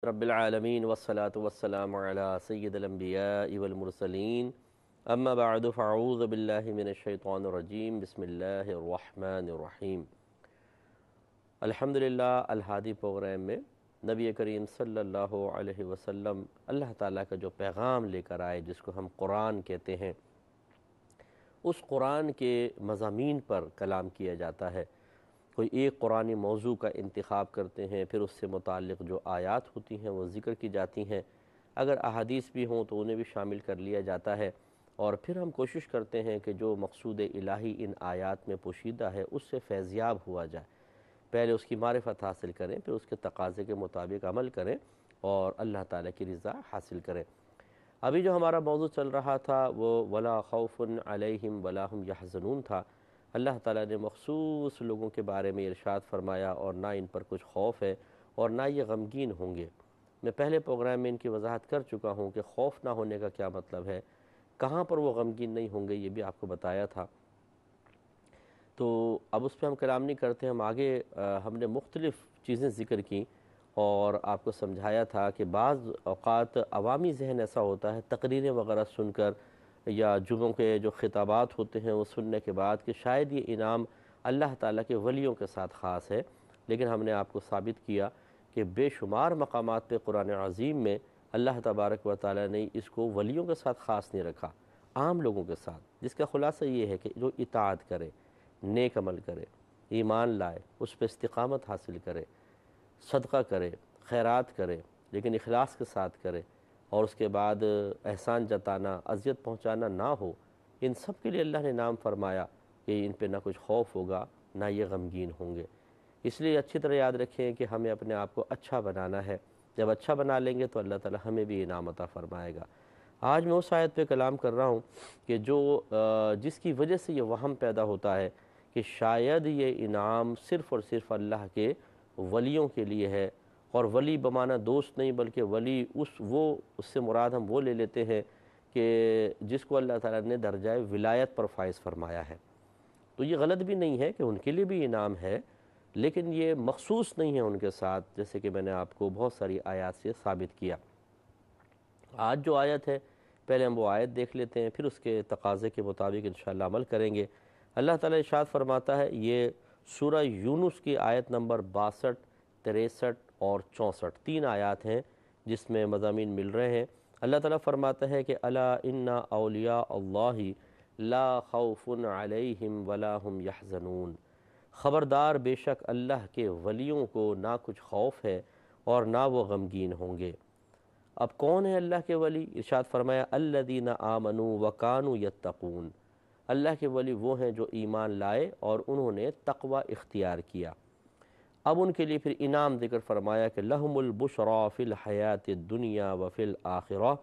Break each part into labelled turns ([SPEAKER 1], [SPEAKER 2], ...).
[SPEAKER 1] رب العالمین والصلاة والسلام علی سید الانبیاء والمرسلین اما بعد فاعوذ باللہ من الشیطان الرجیم بسم اللہ الرحمن الرحیم۔ الحمدللہ الہادی پروگرام میں نبی کریم صلی اللہ علیہ وسلم اللہ تعالیٰ کا جو پیغام لے کر آئے، جس کو ہم قرآن کہتے ہیں، اس قرآن کے مضامین پر کلام کیا جاتا ہے۔ کوئی ایک قرآنی موضوع کا انتخاب کرتے ہیں، پھر اس سے متعلق جو آیات ہوتی ہیں وہ ذکر کی جاتی ہیں، اگر احادیث بھی ہوں تو انہیں بھی شامل کر لیا جاتا ہے، اور پھر ہم کوشش کرتے ہیں کہ جو مقصود الہی ان آیات میں پوشیدہ ہے اس سے فیضیاب ہوا جائے۔ پہلے اس کی معرفت حاصل کریں، پھر اس کے تقاضے کے مطابق عمل کریں اور اللہ تعالیٰ کی رضا حاصل کریں۔ ابھی جو ہمارا موضوع چل رہا تھا وہ ولا خوف علیہم ولا ہم یحزنون تھا۔ اللہ تعالیٰ نے مخصوص لوگوں کے بارے میں ارشاد فرمایا اور نہ ان پر کچھ خوف ہے اور نہ یہ غمگین ہوں گے۔ میں پہلے پروگرام میں ان کی وضاحت کر چکا ہوں کہ خوف نہ ہونے کا کیا مطلب ہے، کہاں پر وہ غمگین نہیں ہوں گے، یہ بھی آپ کو بتایا تھا۔ تو اب اس پہ ہم کلام نہیں کرتے، ہم آگے ہم نے مختلف چیزیں ذکر کی اور آپ کو سمجھایا تھا کہ بعض اوقات عوامی ذہن ایسا ہوتا ہے تقریریں وغیرہ سن کر یا جمعوں کے جو خطابات ہوتے ہیں وہ سننے کے بعد کہ شاید یہ انعام اللہ تعالیٰ کے ولیوں کے ساتھ خاص ہے، لیکن ہم نے آپ کو ثابت کیا کہ بے شمار مقامات پہ قرآن عظیم میں اللہ تبارک و تعالیٰ نے اس کو ولیوں کے ساتھ خاص نہیں رکھا، عام لوگوں کے ساتھ، جس کا خلاصہ یہ ہے کہ جو اطاعت کرے، نیک عمل کرے، ایمان لائے، اس پہ استقامت حاصل کرے، صدقہ کرے، خیرات کرے لیکن اخلاص کے ساتھ کرے، اور اس کے بعد احسان جتانا، اذیت پہنچانا نہ ہو، ان سب کے لیے اللہ نے نام فرمایا کہ ان پہ نہ کچھ خوف ہوگا نہ یہ غمگین ہوں گے۔ اس لیے اچھی طرح یاد رکھیں کہ ہمیں اپنے آپ کو اچھا بنانا ہے، جب اچھا بنا لیں گے تو اللہ تعالی ہمیں بھی انعام عطا فرمائے گا۔ آج میں اس آیت پہ کلام کر رہا ہوں کہ جو جس کی وجہ سے یہ وہم پیدا ہوتا ہے کہ شاید یہ انعام صرف اور صرف اللہ کے ولیوں کے لیے ہے، اور ولی بمعنی دوست نہیں بلکہ ولی اس سے مراد ہم وہ لے لیتے ہیں کہ جس کو اللہ تعالیٰ نے درجہ ولایت پر فائز فرمایا ہے۔ تو یہ غلط بھی نہیں ہے کہ ان کے لیے بھی انعام ہے، لیکن یہ مخصوص نہیں ہے ان کے ساتھ، جیسے کہ میں نے آپ کو بہت ساری آیات سے ثابت کیا۔ آج جو آیت ہے پہلے ہم وہ آیت دیکھ لیتے ہیں، پھر اس کے تقاضے کے مطابق انشاءاللہ عمل کریں گے۔ اللہ تعالیٰ ارشاد فرماتا ہے، یہ سورہ یونس کی آیت نمبر 62، 63 اور 64 تین آیات ہیں جس میں مضامین مل رہے ہیں۔ اللہ تعالیٰ فرماتا ہے کہ الا ان اولیاء اللہ لا خوف علیہم ولا ہم یحزنون، خبردار بے شک اللہ کے ولیوں کو نہ کچھ خوف ہے اور نہ وہ غمگین ہوں گے۔ اب کون ہے اللہ کے ولی؟ ارشاد فرمایا الذین آمنوا وکانوا یتقون، اللہ کے ولی وہ ہیں جو ایمان لائے اور انہوں نے تقوی اختیار کیا۔ اب ان کے لیے پھر انعام ذکر فرمایا کہ لہم البشریٰ فی الحیات الدنیا وفی الآخرہ،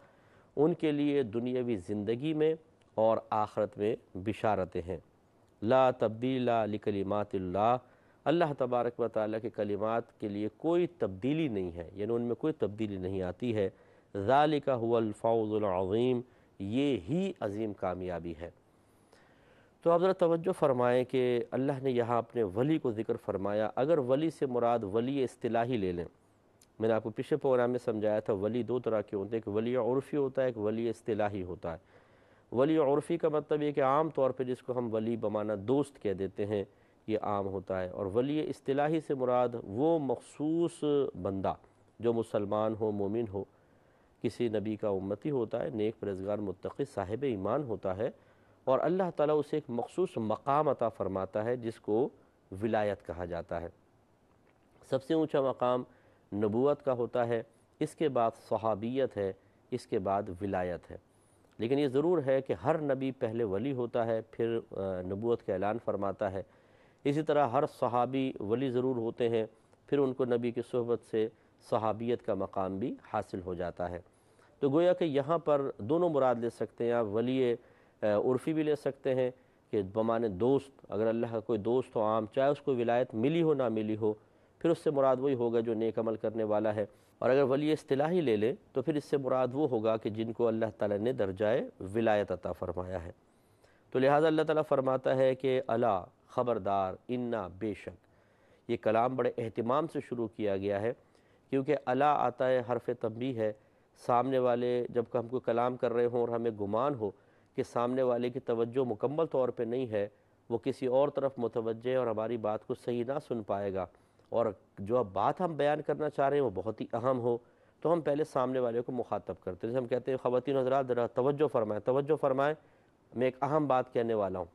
[SPEAKER 1] ان کے لیے دنیاوی زندگی میں اور آخرت میں بشارتیں ہیں۔ لا تبدیل لکلمات اللہ، اللہ تبارک و تعالیٰ کے کلمات کے لیے کوئی تبدیلی نہیں ہے، یعنی ان میں کوئی تبدیلی نہیں آتی ہے۔ ذالک هو الفوز العظیم، یہ ہی عظیم کامیابی ہے۔ تو آپ ذرا توجہ فرمائیں کہ اللہ نے یہاں اپنے ولی کو ذکر فرمایا۔ اگر ولی سے مراد ولی اصطلاحی لے لیں، میں نے آپ کو پچھلے پروگرام میں سمجھایا تھا ولی دو طرح کے ہوتے ہیں، ایک ولی عرفی ہوتا ہے، ایک ولی اصطلاحی ہوتا ہے۔ ولی عرفی کا مطلب یہ کہ عام طور پہ جس کو ہم ولی بمعنی دوست کہہ دیتے ہیں یہ عام ہوتا ہے، اور ولی اصطلاحی سے مراد وہ مخصوص بندہ جو مسلمان ہو، مومن ہو، کسی نبی کا امتی ہوتا ہے، نیک پرہیزگار متقی صاحب ایمان ہوتا ہے، اور اللہ تعالیٰ اسے ایک مخصوص مقام عطا فرماتا ہے جس کو ولایت کہا جاتا ہے۔ سب سے اونچا مقام نبوت کا ہوتا ہے، اس کے بعد صحابیت ہے، اس کے بعد ولایت ہے۔ لیکن یہ ضرور ہے کہ ہر نبی پہلے ولی ہوتا ہے پھر نبوت کا اعلان فرماتا ہے، اسی طرح ہر صحابی ولی ضرور ہوتے ہیں پھر ان کو نبی کی صحبت سے صحابیت کا مقام بھی حاصل ہو جاتا ہے۔ تو گویا کہ یہاں پر دونوں مراد لے سکتے ہیں، آپ ولی عرفی بھی لے سکتے ہیں کہ بمعنی دوست، اگر اللہ کا کوئی دوست ہو عام، چاہے اس کو ولایت ملی ہو نہ ملی ہو، پھر اس سے مراد وہی ہوگا جو نیک عمل کرنے والا ہے۔ اور اگر ولی اصطلاحی لے لیں تو پھر اس سے مراد وہ ہوگا کہ جن کو اللہ تعالیٰ نے درجہ ولایت عطا فرمایا ہے۔ تو لہٰذا اللہ تعالیٰ فرماتا ہے کہ الا، خبردار، انا، بے شک، یہ کلام بڑے اہتمام سے شروع کیا گیا ہے کیونکہ الا آتا ہے حرف تنبیہ ہے، سامنے والے جب ہم کو کلام کر رہے ہوں اور ہمیں گمان ہو کہ سامنے والے کی توجہ مکمل طور پہ نہیں ہے، وہ کسی اور طرف متوجہ ہے اور ہماری بات کو صحیح نہ سن پائے گا، اور جو بات ہم بیان کرنا چاہ رہے ہیں وہ بہت ہی اہم ہو، تو ہم پہلے سامنے والے کو مخاطب کرتے ہیں۔ جیسے ہم کہتے ہیں خواتین حضرات ذرا توجہ فرمائیں، میں ایک اہم بات کہنے والا ہوں۔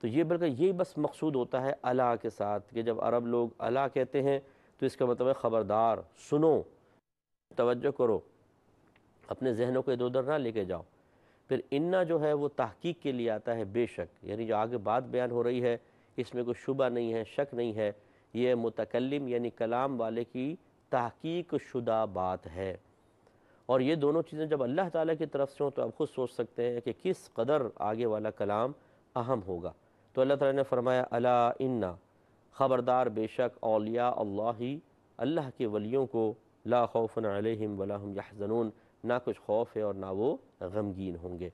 [SPEAKER 1] تو یہ بلکہ یہی بس مقصود ہوتا ہے الا کے ساتھ، کہ جب عرب لوگ الا کہتے ہیں تو اس کا مطلب ہے خبردار، سنو، توجہ کرو، اپنے ذہنوں کو ادھر ادھر نہ لے کے جاؤ۔ پھر انا جو ہے وہ تحقیق کے لیے آتا ہے، بے شک، یعنی جو آگے بات بیان ہو رہی ہے اس میں کوئی شبہ نہیں ہے، شک نہیں ہے، یہ متکلم یعنی کلام والے کی تحقیق شدہ بات ہے۔ اور یہ دونوں چیزیں جب اللہ تعالیٰ کی طرف سے ہوں تو آپ خود سوچ سکتے ہیں کہ کس قدر آگے والا کلام اہم ہوگا۔ تو اللہ تعالیٰ نے فرمایا الا انا، خبردار بے شک، اولیاء اللہ، اللہ کے ولیوں کو، لا خوف علیہم ولا ہم یحزنون، نہ کچھ خوف ہے اور نہ وہ غمگین ہوں گے۔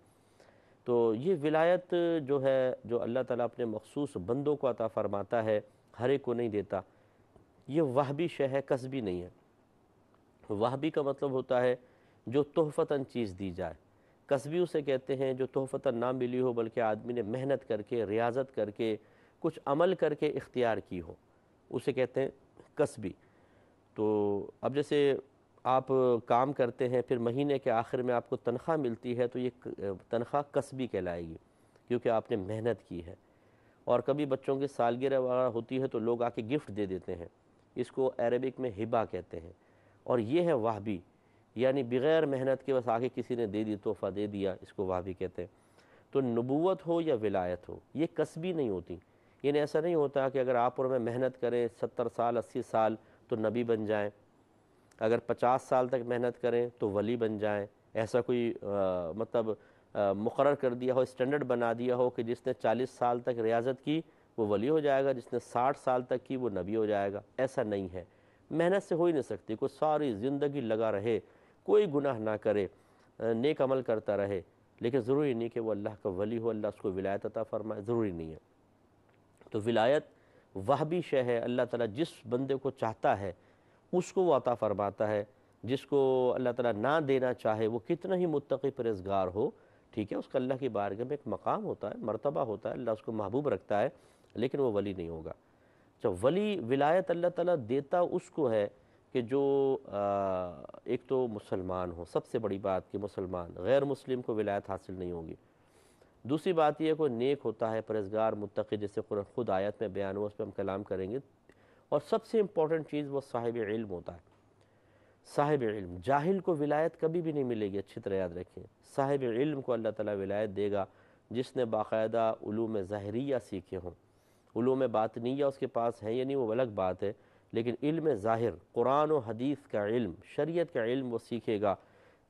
[SPEAKER 1] تو یہ ولایت جو ہے، جو اللہ تعالیٰ اپنے مخصوص بندوں کو عطا فرماتا ہے، ہر ایک کو نہیں دیتا۔ یہ وہبی شے ہے، کسبی نہیں ہے۔ وہبی کا مطلب ہوتا ہے جو تحفتاً چیز دی جائے، کسبی اسے کہتے ہیں جو تحفتاً نہ ملی ہو بلکہ آدمی نے محنت کر کے، ریاضت کر کے، کچھ عمل کر کے اختیار کی ہو، اسے کہتے ہیں کسبی۔ تو اب جیسے آپ کام کرتے ہیں، پھر مہینے کے آخر میں آپ کو تنخواہ ملتی ہے، تو یہ تنخواہ کسبی کہلائے گی، کیونکہ آپ نے محنت کی ہے۔ اور کبھی بچوں کی سالگرہ وغیرہ ہوتی ہے تو لوگ آ کے گفٹ دے دیتے ہیں، اس کو عربک میں ہبہ کہتے ہیں۔ اور یہ ہے وہبی، یعنی بغیر محنت کے بس آگے کسی نے دے دی، تحفہ دے دیا، اس کو وہبی کہتے ہیں۔ تو نبوت ہو یا ولایت ہو، یہ کسبی نہیں ہوتی، یعنی ایسا نہیں ہوتا کہ اگر آپ اور میں محنت کریں 70 سال 80 سال تو نبی بن جائیں، اگر 50 سال تک محنت کریں تو ولی بن جائیں، ایسا کوئی مطلب مقرر کر دیا ہو، اسٹینڈرڈ بنا دیا ہو کہ جس نے 40 سال تک ریاضت کی وہ ولی ہو جائے گا، جس نے 60 سال تک کی وہ نبی ہو جائے گا، ایسا نہیں ہے۔ محنت سے ہو ہی نہیں سکتی، کوئی ساری زندگی لگا رہے، کوئی گناہ نہ کرے، نیک عمل کرتا رہے، لیکن ضروری نہیں کہ وہ اللہ کا ولی ہو، اللہ اس کو ولایت عطا فرمائے، ضروری نہیں ہے۔ تو ولایت وہبی شے ہے، اللہ تعالیٰ جس بندے کو چاہتا ہے اس کو وہ عطا فرماتا ہے، جس کو اللہ تعالیٰ نہ دینا چاہے وہ کتنا ہی متقی پرہیزگار ہو، ٹھیک ہے، اس کا اللہ کی بارگاہ میں ایک مقام ہوتا ہے، مرتبہ ہوتا ہے، اللہ اس کو محبوب رکھتا ہے، لیکن وہ ولی نہیں ہوگا۔ جب ولی ولایت اللہ تعالیٰ دیتا اس کو ہے کہ جو ایک تو مسلمان ہو، سب سے بڑی بات کہ مسلمان، غیر مسلم کو ولایت حاصل نہیں ہوگی۔ دوسری بات یہ ہے کوئی نیک ہوتا ہے، پرہیزگار، متقی، جیسے قرآن خود آیت میں بیان ہوا، اس پہ ہم کلام کریں گے۔ اور سب سے امپورٹنٹ چیز وہ صاحب علم ہوتا ہے، صاحب علم۔ جاہل کو ولایت کبھی بھی نہیں ملے گی، اچھی طرح یاد رکھیں۔ صاحب علم کو اللہ تعالیٰ ولایت دے گا جس نے باقاعدہ علوم ظاہریہ سیکھے ہوں۔ علوم باطنیہ اس کے پاس ہے یا نہیں وہ الگ بات ہے، لیکن علم ظاہر، قرآن و حدیث کا علم، شریعت کا علم وہ سیکھے گا۔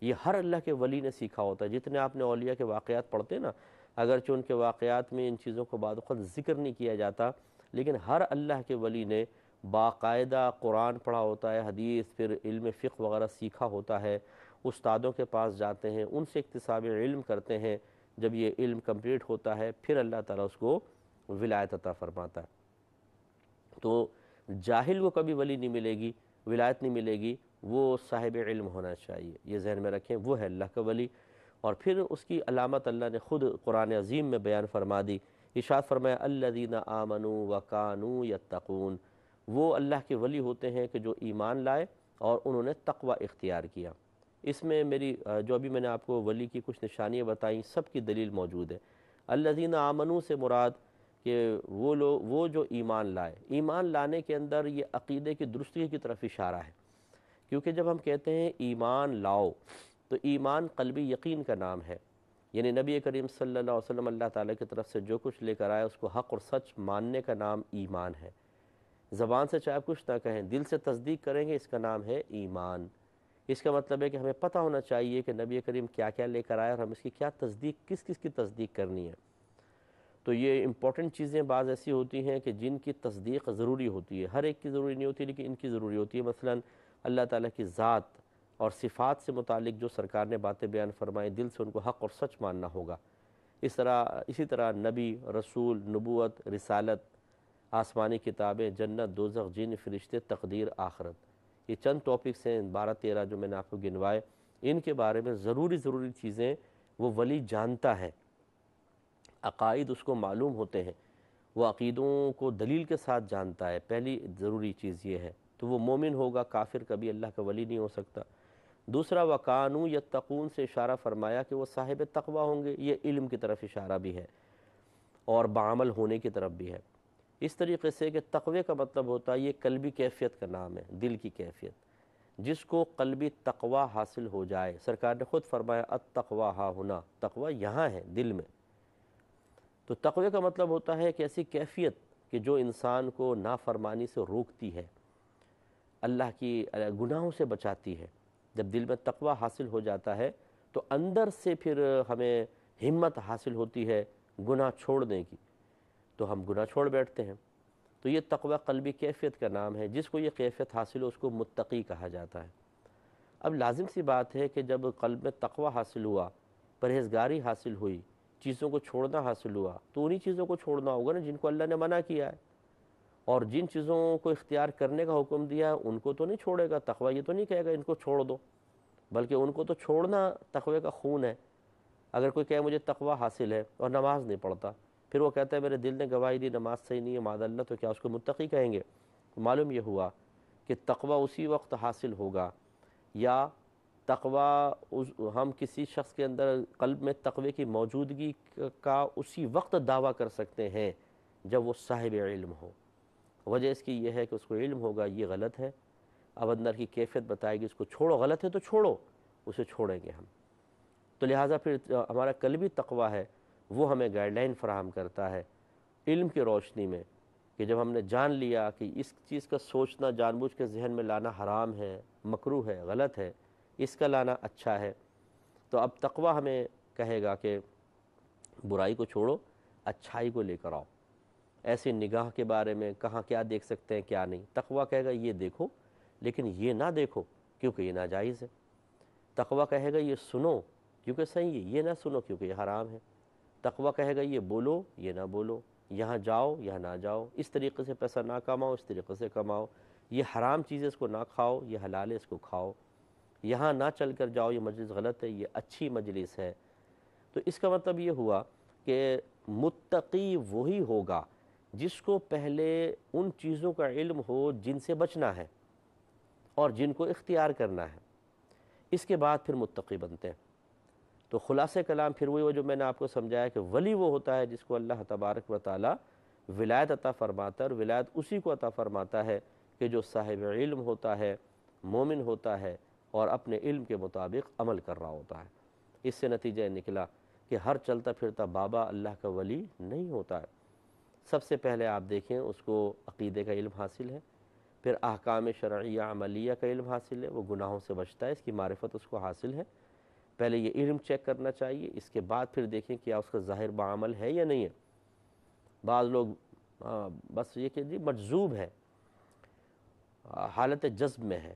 [SPEAKER 1] یہ ہر اللہ کے ولی نے سیکھا ہوتا ہے۔ جتنے آپ نے اولیاء کے واقعات پڑھتے نا، اگرچہ ان کے واقعات میں ان چیزوں کو بعد وقت ذکر نہیں کیا جاتا، لیکن ہر اللہ کے ولی نے باقاعدہ قرآن پڑھا ہوتا ہے، حدیث، پھر علم فقہ وغیرہ سیکھا ہوتا ہے، استادوں کے پاس جاتے ہیں، ان سے اکتساب علم کرتے ہیں۔ جب یہ علم کمپلیٹ ہوتا ہے پھر اللہ تعالیٰ اس کو ولایت عطا فرماتا ہے۔ تو جاہل کو کبھی ولی نہیں ملے گی، ولایت نہیں ملے گی، وہ صاحب علم ہونا چاہیے، یہ ذہن میں رکھیں، وہ ہے اللہ کا ولی۔ اور پھر اس کی علامت اللہ نے خود قرآن عظیم میں بیان فرما دی، ارشاد فرمایا الذین آمنوا وکانوا یتقون، وہ اللہ کے ولی ہوتے ہیں کہ جو ایمان لائے اور انہوں نے تقوی اختیار کیا۔ اس میں میری جو ابھی میں نے آپ کو ولی کی کچھ نشانیاں بتائیں، سب کی دلیل موجود ہے۔ الذین آمنوا سے مراد کہ وہ لوگ، وہ جو ایمان لائے، ایمان لانے کے اندر یہ عقیدے کی درستگی کی طرف اشارہ ہے، کیونکہ جب ہم کہتے ہیں ایمان لاؤ تو ایمان قلبی یقین کا نام ہے، یعنی نبی کریم صلی اللہ علیہ وسلم اللہ تعالیٰ کی طرف سے جو کچھ لے کر آئے اس کو حق اور سچ ماننے کا نام ایمان ہے۔ زبان سے چاہے کچھ نہ کہیں، دل سے تصدیق کریں گے، اس کا نام ہے ایمان۔ اس کا مطلب ہے کہ ہمیں پتہ ہونا چاہیے کہ نبی کریم کیا کیا لے کر آئے اور ہم اس کی کیا تصدیق، کس کس کی تصدیق کرنی ہے۔ تو یہ امپورٹنٹ چیزیں بعض ایسی ہوتی ہیں کہ جن کی تصدیق ضروری ہوتی ہے، ہر ایک کی ضروری نہیں ہوتی لیکن ان کی ضروری ہوتی ہے۔ مثلا اللہ تعالیٰ کی ذات اور صفات سے متعلق جو سرکار نے باتیں بیان فرمائیں، دل سے ان کو حق اور سچ ماننا ہوگا۔ اسی طرح نبی، رسول، نبوت، رسالت، آسمانی کتابیں، جنت، دوزخ، جن، فرشتے، تقدیر، آخرت، یہ چند ٹاپکس ہیں 12-13 جو میں نے آپ کو گنوائے، ان کے بارے میں ضروری چیزیں وہ ولی جانتا ہے، عقائد اس کو معلوم ہوتے ہیں، وہ عقیدوں کو دلیل کے ساتھ جانتا ہے، پہلی ضروری چیز یہ ہے، تو وہ مومن ہوگا، کافر کبھی اللہ کا ولی نہیں ہو سکتا۔ دوسرا وَقَانُوا یتقون سے اشارہ فرمایا کہ وہ صاحب تقوی ہوں گے، یہ علم کی طرف اشارہ بھی ہے اور بعمل ہونے کی طرف بھی ہے، اس طریقے سے کہ تقوی کا مطلب ہوتا ہے، یہ قلبی کیفیت کا نام ہے، دل کی کیفیت، جس کو قلبی تقوی حاصل ہو جائے۔ سرکار نے خود فرمایا التقوی ہا ہنا، تقوی یہاں ہے دل میں۔ تو تقوی کا مطلب ہوتا ہے کہ ایسی کیفیت کہ جو انسان کو نافرمانی سے روکتی ہے، اللہ کی گناہوں سے بچاتی ہے۔ جب دل میں تقوی حاصل ہو جاتا ہے تو اندر سے پھر ہمیں ہمت حاصل ہوتی ہے گناہ چھوڑنے کی، تو ہم گناہ چھوڑ بیٹھتے ہیں۔ تو یہ تقوی قلبی کیفیت کا نام ہے، جس کو یہ کیفیت حاصل ہو اس کو متقی کہا جاتا ہے۔ اب لازم سی بات ہے کہ جب قلب میں تقوی حاصل ہوا، پرہیزگاری حاصل ہوئی، چیزوں کو چھوڑنا حاصل ہوا، تو انہی چیزوں کو چھوڑنا ہوگا نا جن کو اللہ نے منع کیا ہے، اور جن چیزوں کو اختیار کرنے کا حکم دیا ہے ان کو تو نہیں چھوڑے گا۔ تقوی یہ تو نہیں کہے گا ان کو چھوڑ دو، بلکہ ان کو تو چھوڑنا تقوی کا خون ہے۔ اگر کوئی کہے مجھے تقوی حاصل ہے اور نماز نہیں پڑھتا، پھر وہ کہتا ہے میرے دل نے گواہی دی نماز صحیح نہیں ہے معاذ اللہ، تو کیا اس کو متقی کہیں گے؟ معلوم یہ ہوا کہ تقوی اسی وقت حاصل ہوگا، یا تقوی ہم کسی شخص کے اندر قلب میں تقوی کی موجودگی کا اسی وقت دعویٰ کر سکتے ہیں جب وہ صاحب علم ہو۔ وجہ اس کی یہ ہے کہ اس کو علم ہوگا یہ غلط ہے، اب اندر کی کیفیت بتائے گی اس کو چھوڑو، غلط ہے تو چھوڑو، اسے چھوڑیں گے ہم۔ تو لہٰذا پھر ہمارا قلبی تقوی ہے وہ ہمیں گائیڈ لائن فراہم کرتا ہے علم کی روشنی میں، کہ جب ہم نے جان لیا کہ اس چیز کا سوچنا جان بوجھ کے ذہن میں لانا حرام ہے، مکروہ ہے، غلط ہے، اس کا لانا اچھا ہے، تو اب تقوی ہمیں کہے گا کہ برائی کو چھوڑو، اچھائی کو لے کر آؤ۔ ایسے نگاہ کے بارے میں کہاں کیا دیکھ سکتے ہیں کیا نہیں، تقوی کہے گا یہ دیکھو لیکن یہ نہ دیکھو کیونکہ یہ ناجائز ہے۔ تقوی کہے گا یہ سنو کیونکہ صحیح ہے، یہ نہ سنو کیونکہ یہ حرام ہے۔ تقوی کہے گا یہ بولو یہ نہ بولو، یہاں جاؤ یہاں نہ جاؤ، اس طریقے سے پیسہ نہ کماؤ اس طریقے سے کماؤ، یہ حرام چیز ہے اس کو نہ کھاؤ، یہ حلال ہے اس کو کھاؤ، یہاں نہ چل کر جاؤ یہ مجلس غلط ہے یہ اچھی مجلس ہے۔ تو اس کا مطلب یہ ہوا کہ متقی وہی ہوگا جس کو پہلے ان چیزوں کا علم ہو جن سے بچنا ہے اور جن کو اختیار کرنا ہے، اس کے بعد پھر متقی بنتے ہیں۔ تو خلاصہ کلام پھر وہی جو میں نے آپ کو سمجھایا کہ ولی وہ ہوتا ہے جس کو اللہ تبارک و تعالی ولایت عطا فرماتا ہے، اور ولایت اسی کو عطا فرماتا ہے کہ جو صاحب علم ہوتا ہے، مومن ہوتا ہے اور اپنے علم کے مطابق عمل کر رہا ہوتا ہے۔ اس سے نتیجہ نکلا کہ ہر چلتا پھرتا بابا اللہ کا ولی نہیں ہوتا ہے۔ سب سے پہلے آپ دیکھیں اس کو عقیدے کا علم حاصل ہے، پھر احکام شرعیہ عملیہ کا علم حاصل ہے، وہ گناہوں سے بچتا ہے، اس کی معرفت اس کو حاصل ہے۔ پہلے یہ علم چیک کرنا چاہیے، اس کے بعد پھر دیکھیں کیا اس کا ظاہر بعمل ہے یا نہیں ہے۔ بعض لوگ بس یہ کہ جی مجذوب ہے، حالت جذب میں ہے،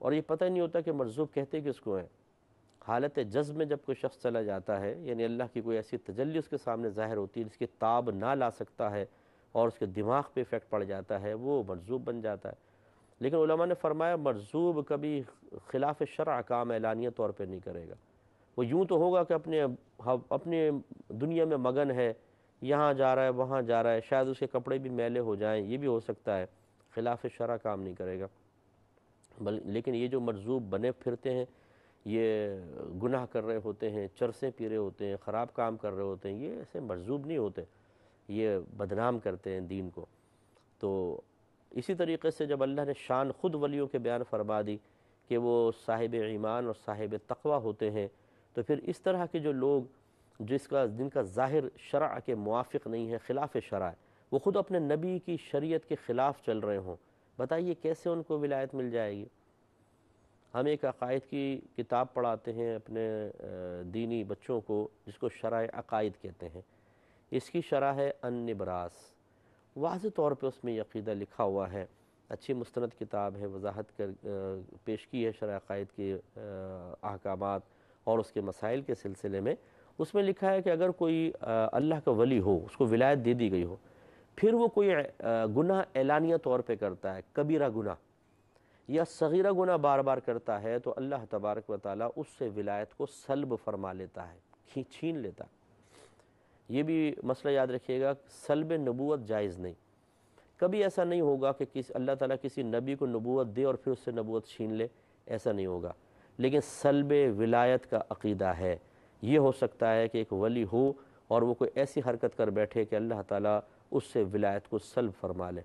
[SPEAKER 1] اور یہ پتہ نہیں ہوتا کہ مجذوب کہتے کس کو ہیں۔ حالت جذب میں جب کوئی شخص چلا جاتا ہے، یعنی اللہ کی کوئی ایسی تجلی اس کے سامنے ظاہر ہوتی ہے جس کی تاب نہ لا سکتا ہے اور اس کے دماغ پہ افیکٹ پڑ جاتا ہے، وہ مجذوب بن جاتا ہے۔ لیکن علماء نے فرمایا مجذوب کبھی خلاف شرع کام اعلانیہ طور پہ نہیں کرے گا، وہ یوں تو ہوگا کہ اپنے دنیا میں مگن ہے، یہاں جا رہا ہے وہاں جا رہا ہے، شاید اس کے کپڑے بھی میلے ہو جائیں، یہ بھی ہو سکتا ہے، خلاف شرع کام نہیں کرے گا۔ لیکن یہ جو مجذوب بنے پھرتے ہیں، یہ گناہ کر رہے ہوتے ہیں، چرسیں پی رہے ہوتے ہیں، خراب کام کر رہے ہوتے ہیں، یہ ایسے مجذوب نہیں ہوتے، یہ بدنام کرتے ہیں دین کو۔ تو اسی طریقے سے جب اللہ نے شان خود ولیوں کے بیان فرما دی کہ وہ صاحب ایمان اور صاحب تقوی ہوتے ہیں، تو پھر اس طرح کے جو لوگ جن کا ظاہر شرع کے موافق نہیں ہے، خلاف شرع ہے، وہ خود اپنے نبی کی شریعت کے خلاف چل رہے ہوں، بتائیے کیسے ان کو ولایت مل جائے گی؟ ہم ایک عقائد کی کتاب پڑھاتے ہیں اپنے دینی بچوں کو جس کو شرح عقائد کہتے ہیں، اس کی شرح ہے النبراس، واضح طور پہ اس میں یہ عقیدہ لکھا ہوا ہے، اچھی مستند کتاب ہے، وضاحت کر پیش کی ہے شرح عقائد کے احکامات اور اس کے مسائل کے سلسلے میں۔ اس میں لکھا ہے کہ اگر کوئی اللہ کا ولی ہو، اس کو ولایت دے دی گئی ہو، پھر وہ کوئی گناہ اعلانیہ طور پہ کرتا ہے، کبیرہ گناہ، یا صغیرہ گناہ بار بار کرتا ہے تو اللہ تبارک و تعالیٰ اس سے ولایت کو سلب فرما لیتا ہے، چھین لیتا ہے۔ یہ بھی مسئلہ یاد رکھیے گا، سلب نبوت جائز نہیں، کبھی ایسا نہیں ہوگا کہ اللہ تعالیٰ کسی نبی کو نبوت دے اور پھر اس سے نبوت چھین لے، ایسا نہیں ہوگا، لیکن سلب ولایت کا عقیدہ ہے۔ یہ ہو سکتا ہے کہ ایک ولی ہو اور وہ کوئی ایسی حرکت کر بیٹھے کہ اللہ تعالیٰ اس سے ولایت کو سلب فرما لے۔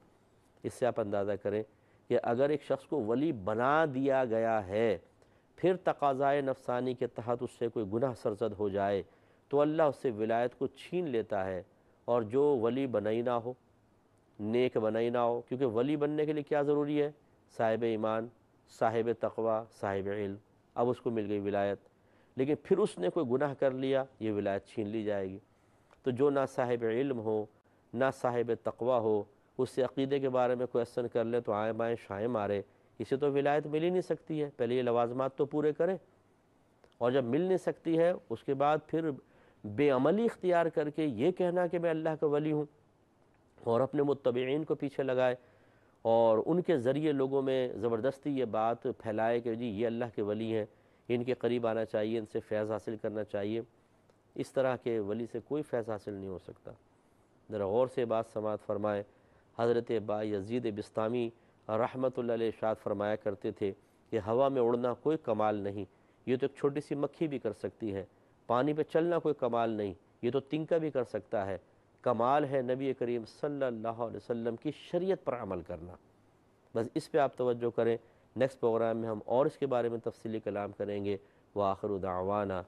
[SPEAKER 1] اس سے آپ اندازہ کریں کہ اگر ایک شخص کو ولی بنا دیا گیا ہے، پھر تقاضائے نفسانی کے تحت اس سے کوئی گناہ سرزد ہو جائے تو اللہ اس سے ولایت کو چھین لیتا ہے، اور جو ولی بنائی نہ ہو، نیک بنائی نہ ہو، کیونکہ ولی بننے کے لیے کیا ضروری ہے؟ صاحب ایمان، صاحب تقوی، صاحب علم، اب اس کو مل گئی ولایت، لیکن پھر اس نے کوئی گناہ کر لیا، یہ ولایت چھین لی جائے گی۔ تو جو نہ صاحب علم ہو، نہ صاحب تقوی ہو، اس سے عقیدے کے بارے میں کویسچن کر لے تو آئیں بائیں شائیں مارے، اسے تو ولایت مل ہی نہیں سکتی ہے۔ پہلے یہ لوازمات تو پورے کریں، اور جب مل نہیں سکتی ہے اس کے بعد پھر بے عملی اختیار کر کے یہ کہنا کہ میں اللہ کا ولی ہوں، اور اپنے متبعین کو پیچھے لگائے اور ان کے ذریعے لوگوں میں زبردستی یہ بات پھیلائے کہ جی یہ اللہ کے ولی ہیں، ان کے قریب آنا چاہیے، ان سے فیض حاصل کرنا چاہیے۔ اس طرح کے ولی سے کوئی فیض حاصل نہیں ہو سکتا۔ ذرا غور سے بات سماعت فرمائے۔ حضرت با یزید بسطامی رحمۃ اللہ علیہ ارشاد فرمایا کرتے تھے کہ ہوا میں اڑنا کوئی کمال نہیں، یہ تو ایک چھوٹی سی مکھی بھی کر سکتی ہے۔ پانی پہ چلنا کوئی کمال نہیں، یہ تو تنکا بھی کر سکتا ہے۔ کمال ہے نبی کریم صلی اللہ علیہ وسلم کی شریعت پر عمل کرنا۔ بس اس پہ آپ توجہ کریں، نیکسٹ پروگرام میں ہم اور اس کے بارے میں تفصیلی کلام کریں گے۔ وآخر دعوانا